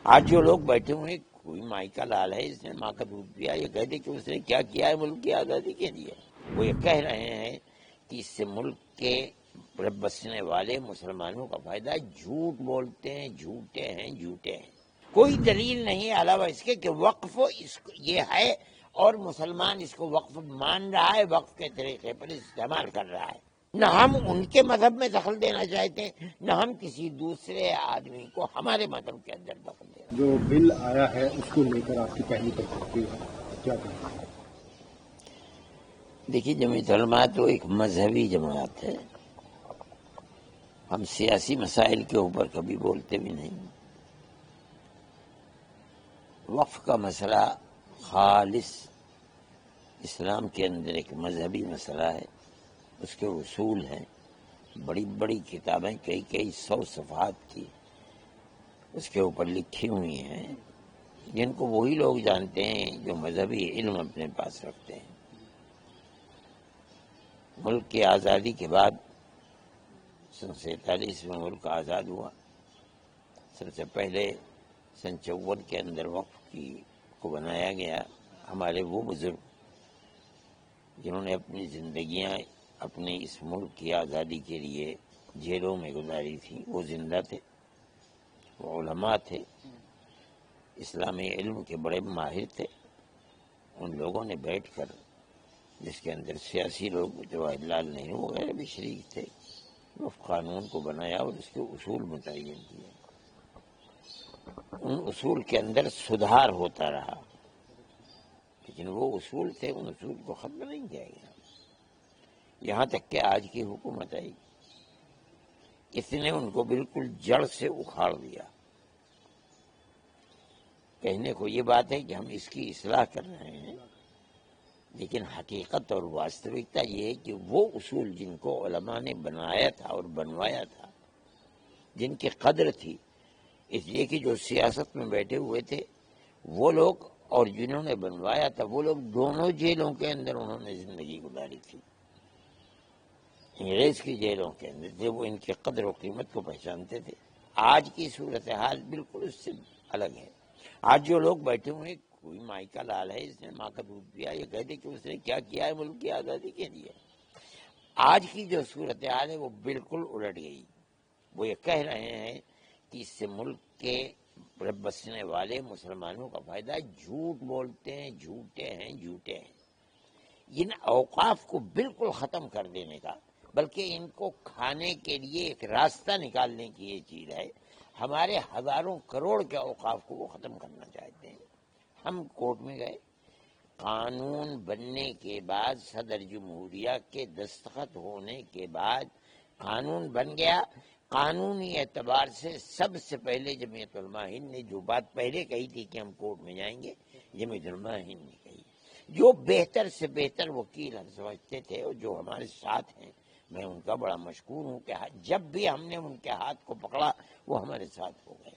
آج جو لوگ بیٹھے ہوئے، کوئی مائی کا لال ہے، اس نے ماں کا دودھ پیا، یہ کہتے کہ اس نے کیا کیا ہے ملک کی آزادی کے لیے. وہ یہ کہہ رہے ہیں کہ اس سے ملک کے بسنے والے مسلمانوں کا فائدہ ہے. جھوٹ بولتے ہیں، جھوٹے ہیں، جھوٹے ہیں. کوئی دلیل نہیں ہے علاوہ اس کے کہ وقف یہ ہے اور مسلمان اس کو وقف مان رہا ہے، وقف کے طریقے پر استعمال کر رہا ہے. نہ ہم ان کے مذہب میں دخل دینا چاہتے ہیں، نہ ہم کسی دوسرے آدمی کو ہمارے مذہب کے اندر دخل دینا. جو بل آیا ہے اس کو لے کر آپ کی پہلی تجربہ کیا کہیں گے؟ دیکھیے، جمعیت علماء تو ایک مذہبی جماعت ہے. ہم سیاسی مسائل کے اوپر کبھی بولتے بھی نہیں. وقف کا مسئلہ خالص اسلام کے اندر ایک مذہبی مسئلہ ہے. اس کے اصول ہیں، بڑی بڑی کتابیں کئی 100 صفحات کی اس کے اوپر لکھی ہوئی ہیں، جن کو وہی لوگ جانتے ہیں جو مذہبی علم اپنے پاس رکھتے ہیں. ملک کی آزادی کے بعد 1947 میں ملک آزاد ہوا. سب سے پہلے 54 کے اندر وقف کو بنایا گیا. ہمارے وہ بزرگ جنہوں نے اپنی زندگیاں اپنے اس ملک کی آزادی کے لیے جیلوں میں گزاری تھی، وہ زندہ تھے، وہ علماء تھے، اسلامی علم کے بڑے ماہر تھے. ان لوگوں نے بیٹھ کر، جس کے اندر سیاسی لوگ جواہر لال نہرو وغیرہ بھی شریک تھے، وقف قانون کو بنایا اور اس کے اصول متعین کیے. ان اصول کے اندر سدھار ہوتا رہا، لیکن وہ اصول تھے، ان اصول کو ختم نہیں کیا گیا. یہاں تک کہ آج کی حکومت آئی، اس نے ان کو بالکل جڑ سے اکھاڑ دیا. کہنے کو یہ بات ہے کہ ہم اس کی اصلاح کر رہے ہیں، لیکن حقیقت اور واستوکتا یہ ہے کہ وہ اصول جن کو علماء نے بنایا تھا اور بنوایا تھا، جن کی قدر تھی، اس لیے کہ جو سیاست میں بیٹھے ہوئے تھے وہ لوگ اور جنہوں نے بنوایا تھا وہ لوگ دونوں جیلوں کے اندر انہوں نے زندگی گزاری تھی. انگریز کی جیلوں کے اندر تھے، وہ ان کی قدر و قیمت کو پہچانتے تھے. آج کی صورتحال بالکل اس سے الگ ہے. آج جو لوگ بیٹھے ہوئے، کوئی مائی کا لال ہے، اس نے ماں کا دودھ پیا، یہ کہتے کہ اس نے کیا کیا ہے ملک کی آزادی کے لیے. آج کی جو صورتحال ہے وہ بالکل الٹ گئی. وہ یہ کہہ رہے ہیں کہ اس سے ملک کے بسنے والے مسلمانوں کا فائدہ ہے. جھوٹ بولتے ہیں، جھوٹے ہیں، جھوٹے ہیں. ان اوقاف کو بالکل ختم کر دینے کا، بلکہ ان کو کھانے کے لیے ایک راستہ نکالنے کی یہ چیز ہے. ہمارے ہزاروں کروڑ کے اوقاف کو وہ ختم کرنا چاہتے ہیں. ہم کورٹ میں گئے، قانون بننے کے بعد، صدر جمہوریہ کے دستخط ہونے کے بعد قانون بن گیا. قانونی اعتبار سے سب سے پہلے جمعیت علماء ہند نے جو بات پہلے کہی تھی کہ ہم کورٹ میں جائیں گے، جمعیت علماء ہند نے کہی. جو بہتر سے بہتر وکیل ہم سمجھتے تھے اور جو ہمارے ساتھ ہیں، میں ان کا بڑا مشکور ہوں کہ جب بھی ہم نے ان کے ہاتھ کو پکڑا وہ ہمارے ساتھ ہو گئے.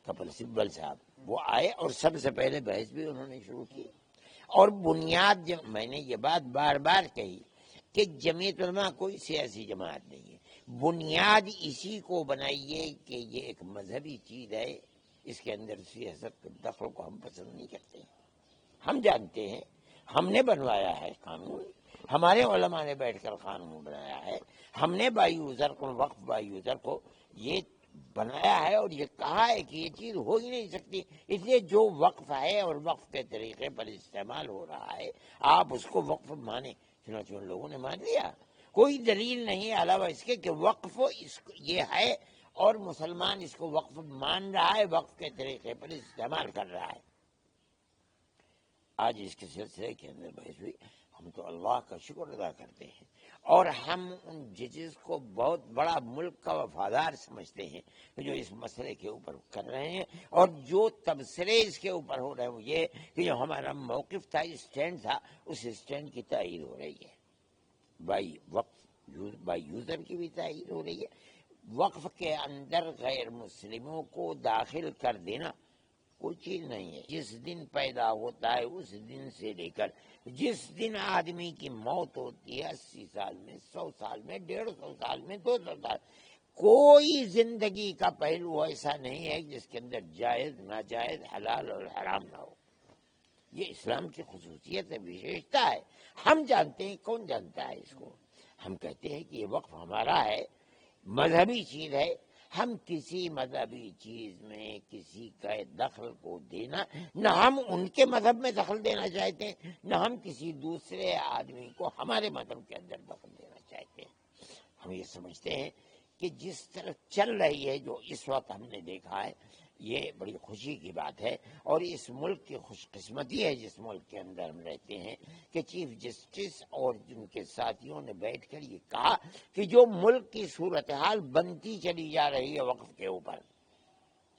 کپل سبل صاحب وہ آئے اور سب سے پہلے بحث بھی انہوں نے شروع کی. اور بنیاد میں نے یہ بات بار بار کہی کہ جمعیت علماء کوئی سیاسی جماعت نہیں ہے. بنیاد اسی کو بنائیے کہ یہ ایک مذہبی چیز ہے، اس کے اندر سیاست کے دخل کو ہم پسند نہیں کرتے. ہم جانتے ہیں، ہم نے بنوایا ہے قانون، ہمارے علماء نے بیٹھ کر قانون بنایا ہے. ہم نے بائی یوزر کو، وقف بائی یوزر کو یہ بنایا ہے اور یہ کہا ہے کہ یہ چیز ہو ہی نہیں سکتی. اس لیے جو وقف ہے اور وقف کے طریقے پر استعمال ہو رہا ہے، آپ اس کو وقف مانیں. چنانچہ ان لوگوں نے مان لیا. کوئی دلیل نہیں ہے علاوہ اس کے کہ وقف یہ ہے اور مسلمان اس کو وقف مان رہا ہے، وقف کے طریقے پر استعمال کر رہا ہے. آج اس کے سلسلے کے اندر بحث ہوئی. ہم تو اللہ کا شکر ادا کرتے ہیں اور ہم ان ججز کو بہت بڑا ملک کا وفادار سمجھتے ہیں جو اس مسئلے کے اوپر کر رہے ہیں. اور جو تبصرے اس کے اوپر ہو رہے ہیں وہ یہ کہ جو ہمارا موقف تھا، اسٹینڈ تھا، اس اسٹینڈ کی تائید ہو رہی ہے. بائی وقف بائی یوزر کی بھی تائید ہو رہی ہے. وقف کے اندر غیر مسلموں کو داخل کر دینا کوئی چیز نہیں ہے. جس دن پیدا ہوتا ہے اس دن سے لے کر جس دن آدمی کی موت ہوتی ہے، 80 سال میں، 100 سال میں، 150 سال میں، 200 سال، کوئی زندگی کا پہلو ایسا نہیں ہے جس کے اندر جائز ناجائز حلال اور حرام نہ ہو. یہ اسلام کی خصوصیت ہے, وشیشتا ہے. ہم جانتے ہیں, کون جانتا ہے اس کو؟ ہم کہتے ہیں کہ یہ وقف ہمارا ہے, مذہبی چیز ہے. ہم کسی مذہبی چیز میں کسی کا دخل کو دینا, نہ ہم ان کے مذہب میں دخل دینا چاہتے ہیں, نہ ہم کسی دوسرے آدمی کو ہمارے مذہب کے اندر دخل دینا چاہتے ہیں. ہم یہ سمجھتے ہیں کہ جس طرح چل رہی ہے, جو اس وقت ہم نے دیکھا ہے, یہ بڑی خوشی کی بات ہے. اور اس ملک کی خوش قسمتی ہے جس ملک کے اندر ہم رہتے ہیں, کہ چیف جسٹس اور ان کے ساتھیوں نے بیٹھ کر یہ کہا کہ جو ملک کی صورتحال بنتی چلی جا رہی ہے وقف کے اوپر,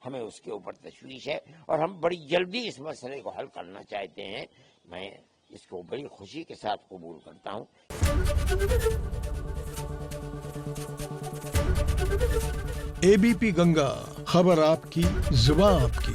ہمیں اس کے اوپر تشویش ہے اور ہم بڑی جلدی اس مسئلے کو حل کرنا چاہتے ہیں. میں اس کو بڑی خوشی کے ساتھ قبول کرتا ہوں. ABP گنگا، خبر آپ کی، زبان آپ کی.